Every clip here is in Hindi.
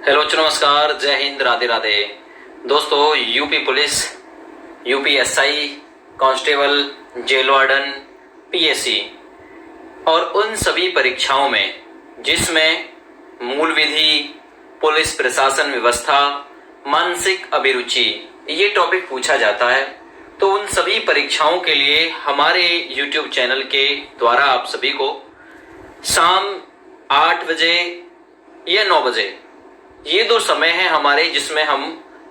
हेलो नमस्कार, जय हिंद, राधे राधे। दोस्तों, UP police, UP SI, constable, jail warden, PSC और उन सभी परीक्षाओं में जिसमें मूल विधि, पुलिस प्रशासन व्यवस्था, मानसिक अभिरुचि ये टॉपिक पूछा जाता है, तो उन सभी परीक्षाओं के लिए हमारे YouTube चैनल के द्वारा आप सभी को शाम 8 बजे या 9 बजे ये दो समय है हमारे, जिसमें हम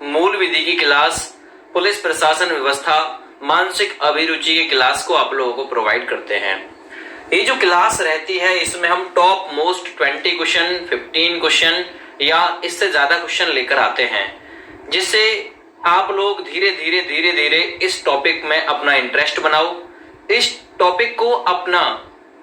मूल विधि की क्लास, पुलिस प्रशासन व्यवस्था, मानसिक अभिरुचि की क्लास को आप लोगों को प्रोवाइड करते हैं। ये जो क्लास रहती है इसमें हम टॉप मोस्ट 20 क्वेश्चन, 15 क्वेश्चन या इससे ज्यादा क्वेश्चन लेकर आते हैं, जिससे आप लोग धीरे धीरे इस टॉपिक में अपना इंटरेस्ट बनाओ, इस टॉपिक को अपना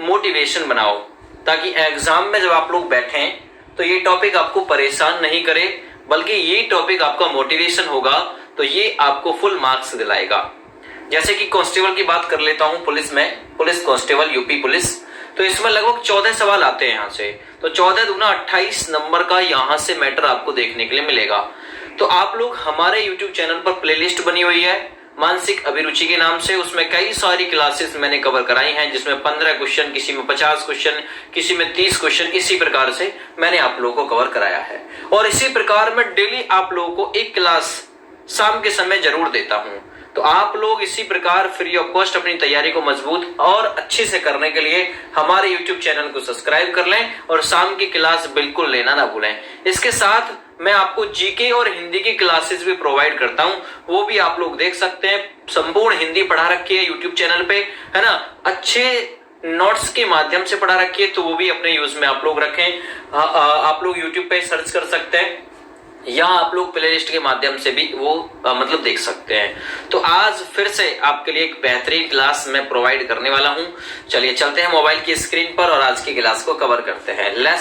मोटिवेशन बनाओ, ताकि एग्जाम में जब आप लोग बैठें तो ये टॉपिक आपको परेशान नहीं करे, बल्कि ये टॉपिक आपका मोटिवेशन होगा, तो ये आपको फुल मार्क्स दिलाएगा। जैसे कि कांस्टेबल की बात कर लेता हूं, पुलिस में, पुलिस कांस्टेबल यूपी पुलिस, तो इसमें लगभग 14 सवाल आते हैं यहाँ से, तो 14 दूना 28 नंबर का यहाँ से मैटर आपको देखने के लिए मिलेगा। तो आप लोग, हमारे यूट्यूब चैनल पर प्लेलिस्ट बनी हुई है मानसिक अभिरुचि के नाम से, उसमें कई सारी क्लासेस मैंने कवर कराई हैं, जिसमें 15 क्वेश्चन, किसी में 50 क्वेश्चन, किसी में 30 क्वेश्चन, इसी प्रकार से मैंने आप लोगों को कवर कराया है। और इसी प्रकार मैं डेली आप लोगों को एक क्लास शाम के समय जरूर देता हूं, तो आप लोग इसी प्रकार फ्री ऑफ कॉस्ट अपनी तैयारी को मजबूत और अच्छे से करने के लिए हमारे यूट्यूब चैनल को सब्सक्राइब कर लें और शाम की क्लास बिल्कुल लेना ना भूलें। इसके साथ मैं आपको जीके और हिंदी की क्लासेस भी प्रोवाइड करता हूं, वो भी आप लोग देख सकते हैं। संपूर्ण हिंदी पढ़ा रखी है यूट्यूब चैनल पे, है ना, अच्छे नोट्स के माध्यम से पढ़ा रखी है, तो वो भी अपने यूज में आप लोग रखें। आप लोग यूट्यूब पे सर्च कर सकते हैं या आप लोग प्लेलिस्ट के माध्यम से भी वो मतलब देख सकते हैं। तो आज फिर से आपके लिए एक बेहतरीन क्लास मैं प्रोवाइड करने वाला हूं। चलिए चलते हैं मोबाइल की स्क्रीन पर और आज की क्लास को कवर करते हैं।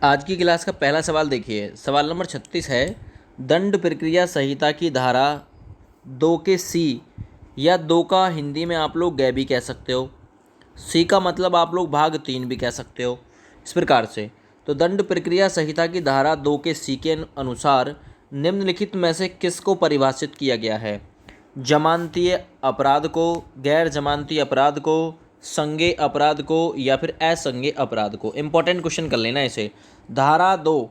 आज की क्लास का पहला सवाल देखिए, सवाल नंबर 36 है, दंड प्रक्रिया संहिता की धारा 2 के सी या 2 का हिंदी में आप लोग ग भी कह सकते हो, सी का मतलब आप लोग भाग 3 भी कह सकते हो, इस प्रकार से। तो दंड प्रक्रिया संहिता की धारा 2 के सी के अनुसार निम्नलिखित में से किसको परिभाषित किया गया है? जमानतीय अपराध को, गैर जमानती अपराध को, संज्ञेय अपराध को या फिर असंज्ञेय अपराध को। इंपॉर्टेंट क्वेश्चन कर लेना इसे। धारा 2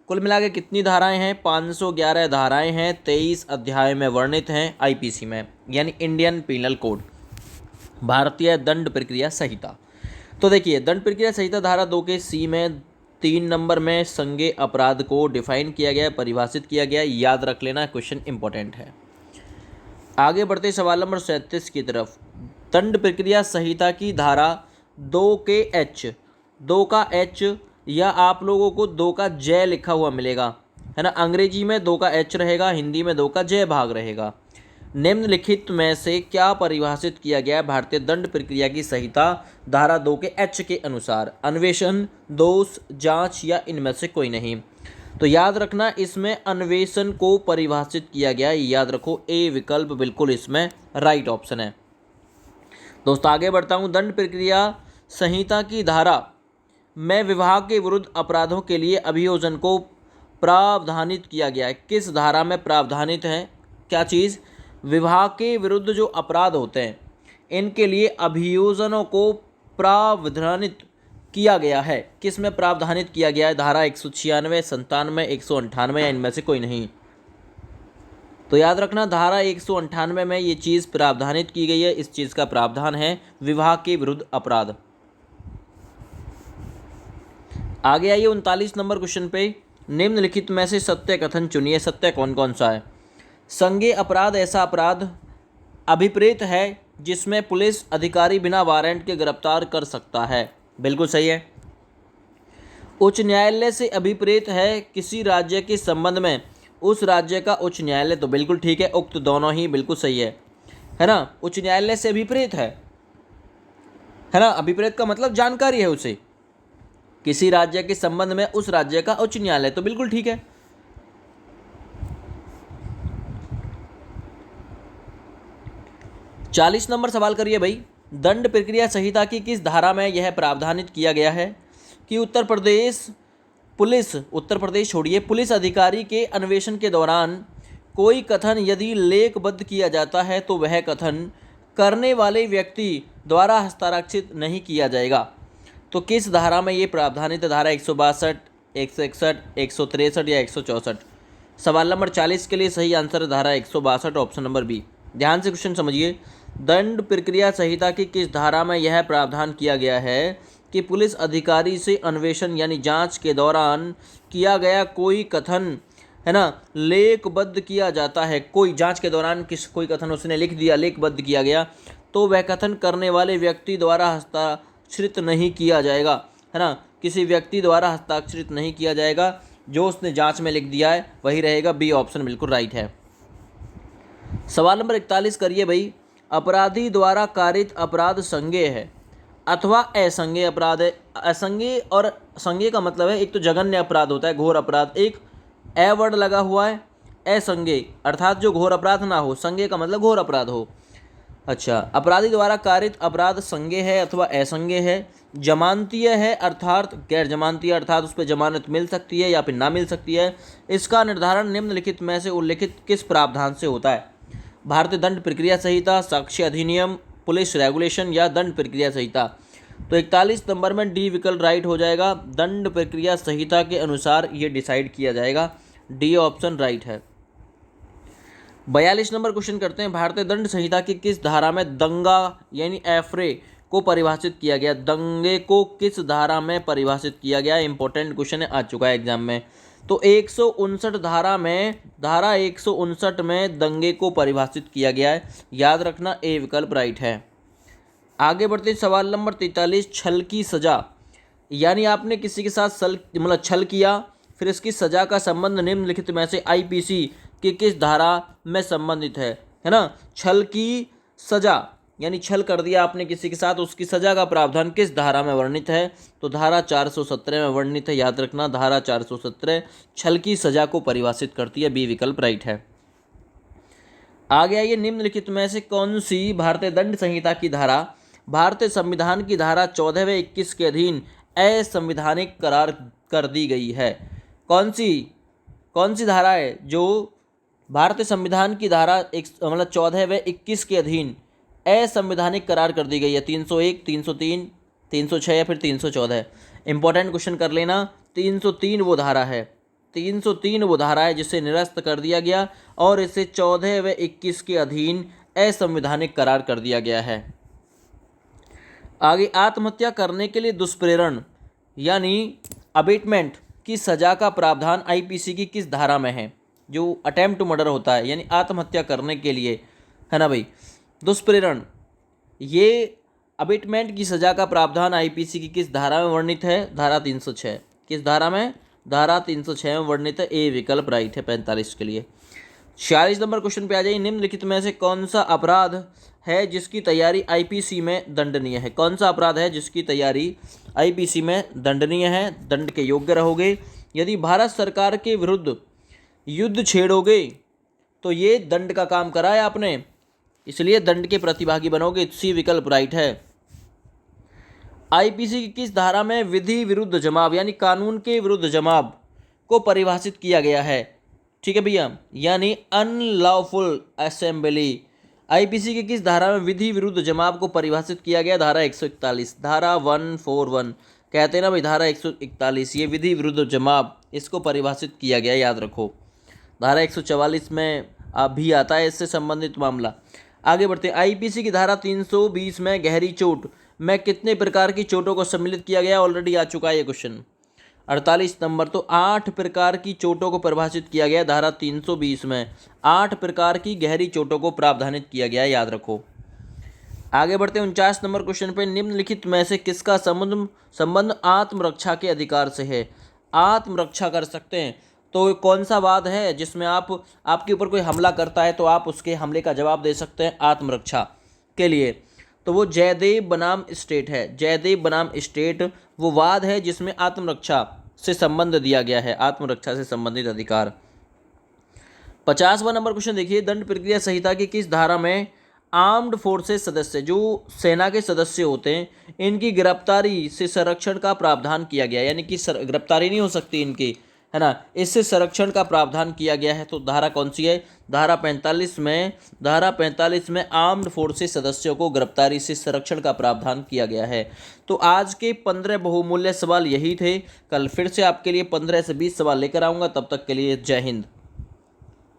कुल मिला के कितनी धाराएं हैं? 511 धाराएं हैं, 23 अध्याय में वर्णित हैं आईपीसी में, यानी इंडियन पीनल कोड, भारतीय दंड प्रक्रिया संहिता। तो देखिए, दंड प्रक्रिया संहिता धारा 2 के सी में 3 नंबर में संज्ञेय अपराध को डिफाइन किया गया है, परिभाषित किया गया है, याद रख लेना, क्वेश्चन इंपॉर्टेंट है। आगे बढ़ते सवाल नंबर 37 की तरफ। दंड प्रक्रिया संहिता की धारा 2 के एच, 2 का एच या आप लोगों को 2 का जय लिखा हुआ मिलेगा, है ना। अंग्रेजी में 2 का एच रहेगा, हिंदी में 2 का जय भाग रहेगा। निम्नलिखित में से क्या परिभाषित किया गया है भारतीय दंड प्रक्रिया की संहिता धारा 2 के एच के अनुसार? अन्वेषण, दोष, जांच या इनमें से कोई नहीं। तो याद रखना, इसमें अन्वेषण को परिभाषित किया गया है, याद रखो, ए विकल्प बिल्कुल इसमें राइट ऑप्शन है। दोस्तों आगे बढ़ता हूँ। दंड प्रक्रिया संहिता की धारा में विभाग के विरुद्ध अपराधों के लिए अभियोजन को प्रावधानित किया गया है। किस धारा में प्रावधानित है? क्या चीज़? विभाग के विरुद्ध जो अपराध होते हैं इनके लिए अभियोजनों को प्रावधानित किया गया है। किस में प्रावधानित किया गया है? धारा 196, 97, 198 या इनमें से कोई नहीं। तो याद रखना, धारा 198 में ये चीज़ प्रावधानित की गई है, इस चीज़ का प्रावधान है विभाग के विरुद्ध अपराध। आगे आइए 39 नंबर क्वेश्चन पे। निम्नलिखित में से सत्य कथन चुनिए। सत्य कौन कौन सा है? संज्ञेय अपराध ऐसा अपराध अभिप्रेत है जिसमें पुलिस अधिकारी बिना वारंट के गिरफ्तार कर सकता है, बिल्कुल सही है। उच्च न्यायालय से अभिप्रेत है किसी राज्य के संबंध में उस राज्य का उच्च न्यायालय, तो बिल्कुल ठीक है, उक्त दोनों ही बिल्कुल सही है ना। उच्च न्यायालय से अभिप्रेत है ना, अभिप्रेत का मतलब जानकारी है उसे, किसी राज्य के संबंध में उस राज्य का उच्च न्यायालय, तो बिल्कुल ठीक है। चालीस नंबर सवाल करिए भाई। दंड प्रक्रिया संहिता की किस धारा में यह प्रावधानित किया गया है कि उत्तर प्रदेश पुलिस, उत्तर प्रदेश छोड़िए, पुलिस अधिकारी के अन्वेषण के दौरान कोई कथन यदि लेखबद्ध किया जाता है तो वह कथन करने वाले व्यक्ति द्वारा हस्ताक्षरित नहीं किया जाएगा। तो किस धारा में ये प्रावधानित है? धारा 162, 161, 163 या 164? सवाल नंबर 40 के लिए सही आंसर है धारा 162, ऑप्शन नंबर बी। ध्यान से क्वेश्चन समझिए। दंड प्रक्रिया संहिता की किस धारा में यह प्रावधान किया गया है कि पुलिस अधिकारी से अन्वेषण यानी जांच के दौरान किया गया कोई कथन, है ना, लेखबद्ध किया जाता है। कोई जांच के दौरान कोई कथन उसने लिख दिया, लेखबद्ध किया गया, तो वह कथन करने वाले व्यक्ति द्वारा हस्ताक्षरित नहीं किया जाएगा, है ना, किसी व्यक्ति द्वारा हस्ताक्षरित नहीं किया जाएगा। जो उसने जांच में लिख दिया है वही रहेगा। बी ऑप्शन बिल्कुल राइट है। सवाल नंबर 41 करिए भाई। अपराधी द्वारा कारित अपराध संज्ञेय है अथवा असंज्ञेय अपराध है। असंज्ञेय और संज्ञेय का मतलब है, एक तो जघन्य अपराध होता है, घोर अपराध, एक ए वर्ड लगा हुआ है, असंज्ञेय अर्थात जो घोर अपराध ना हो, संज्ञेय का मतलब घोर अपराध हो। अच्छा, अपराधी द्वारा कारित अपराध संज्ञेय है अथवा असंज्ञेय है। जमानतीय है अर्थात गैर जमानतीय, अर्थात उस पर जमानत मिल सकती है या फिर ना मिल सकती है। इसका निर्धारण निम्नलिखित में से उल्लिखित किस प्रावधान से होता है? भारतीय दंड प्रक्रिया संहिता, साक्ष्य अधिनियम, पुलिस रेगुलेशन या दंड प्रक्रिया संहिता? तो 41 नंबर में डी विकल्प राइट हो जाएगा। दंड प्रक्रिया संहिता के अनुसार ये डिसाइड किया जाएगा। डी ऑप्शन राइट है। 42 नंबर क्वेश्चन करते हैं। भारतीय दंड संहिता की किस धारा में दंगा यानी एफ्रे को परिभाषित किया गया? दंगे को किस धारा में परिभाषित किया गया? इंपॉर्टेंट क्वेश्चन है, आ चुका है एग्जाम में। तो 159 धारा में, धारा 159 में दंगे को परिभाषित किया गया है। याद रखना, ए विकल्प राइट है। आगे बढ़ते सवाल नंबर 43। छल की सजा, यानी आपने किसी के साथ छल किया, फिर इसकी सजा का संबंध निम्नलिखित में से आईपीसी की किस धारा में संबंधित है ना? छल की सजा यानी छल कर दिया आपने किसी के साथ, उसकी सजा का प्रावधान किस धारा में वर्णित है? तो धारा 417 में वर्णित है। याद रखना, धारा 417 छल की सजा को परिभाषित करती है। बी विकल्प राइट है। आगे आइए, निम्नलिखित में से कौन सी भारतीय दंड संहिता की धारा भारतीय संविधान की धारा 14 व 21 के अधीन असंवैधानिक करार कर दी गई है? कौन सी धारा है जो भारतीय संविधान की धारा 14 व 21 के अधीन असंवैधानिक करार कर दी गई है? 301, 303, 306 या फिर 314? इंपॉर्टेंट क्वेश्चन कर लेना। 303 वो धारा है, 303 वो धारा है जिसे निरस्त कर दिया गया और इसे 14 व 21 के अधीन असंवैधानिक करार कर दिया गया है। आगे, आत्महत्या करने के लिए दुष्प्रेरण यानी अबेटमेंट की सजा का प्रावधान आईपीसी की किस धारा में है? जो अटेम्प्ट टू मर्डर होता है यानी आत्महत्या करने के लिए, है ना भाई, दुष्प्रेरण, ये अबेटमेंट की सजा का प्रावधान आईपीसी की किस धारा में वर्णित है? धारा 306। किस धारा में? धारा 306 में वर्णित है। ए विकल्प राइट है 45 के लिए। 46 नंबर क्वेश्चन पे आ जाइए। निम्नलिखित में से कौन सा अपराध है जिसकी तैयारी आईपीसी में दंडनीय है? कौन सा अपराध है जिसकी तैयारी आईपीसी में दंडनीय है, दंड के योग्य रहोगे? यदि भारत सरकार के विरुद्ध युद्ध छेड़ोगे तो ये दंड का काम करा है आपने, इसलिए दंड के प्रतिभागी बनोगे। सी विकल्प राइट है। आईपीसी की किस धारा में विधि विरुद्ध जमाव यानी कानून के विरुद्ध जमाव को परिभाषित किया गया है? ठीक है भैया, यानी अनलॉफुल असेंबली। आईपीसी की किस धारा में विधि विरुद्ध जमाव को परिभाषित किया गया? धारा 141, धारा 141 कहते हैं ना भाई, धारा 141, ये विधि विरुद्ध जमाव, इसको परिभाषित किया गया, याद रखो। धारा 144 में भी आता है इससे संबंधित मामला। आगे बढ़ते हैं। आईपीसी की धारा 320 में गहरी चोट में कितने प्रकार की चोटों को सम्मिलित किया गया? ऑलरेडी आ चुका है ये क्वेश्चन। 48 नंबर, तो 8 प्रकार की चोटों को परिभाषित किया गया धारा 320 में। 8 प्रकार की गहरी चोटों को प्रावधानित किया गया, याद रखो। आगे बढ़ते हैं 49 नंबर क्वेश्चन पे। निम्नलिखित में से किसका संबंध आत्मरक्षा के अधिकार से है? आत्मरक्षा कर सकते हैं तो कौन सा वाद है जिसमें आपके ऊपर कोई हमला करता है तो आप उसके हमले का जवाब दे सकते हैं आत्मरक्षा के लिए? तो वो जयदेव बनाम स्टेट है। जयदेव बनाम स्टेट वो वाद है जिसमें आत्मरक्षा से संबंध दिया गया है, आत्मरक्षा से संबंधित अधिकार। 50वां नंबर क्वेश्चन देखिए। दंड प्रक्रिया संहिता की किस धारा में आर्म्ड फोर्सेस सदस्य, जो सेना के सदस्य होते हैं, इनकी गिरफ्तारी से संरक्षण का प्रावधान किया गया, यानी कि गिरफ्तारी नहीं हो सकती इनकी, है ना, इससे संरक्षण का प्रावधान किया गया है। तो धारा कौन सी है? धारा 45 में आर्म्ड फोर्सेस सदस्यों को गिरफ्तारी से संरक्षण का प्रावधान किया गया है। तो आज के 15 बहुमूल्य सवाल यही थे। कल फिर से आपके लिए 15 से 20 सवाल लेकर आऊँगा। तब तक के लिए जय हिंद।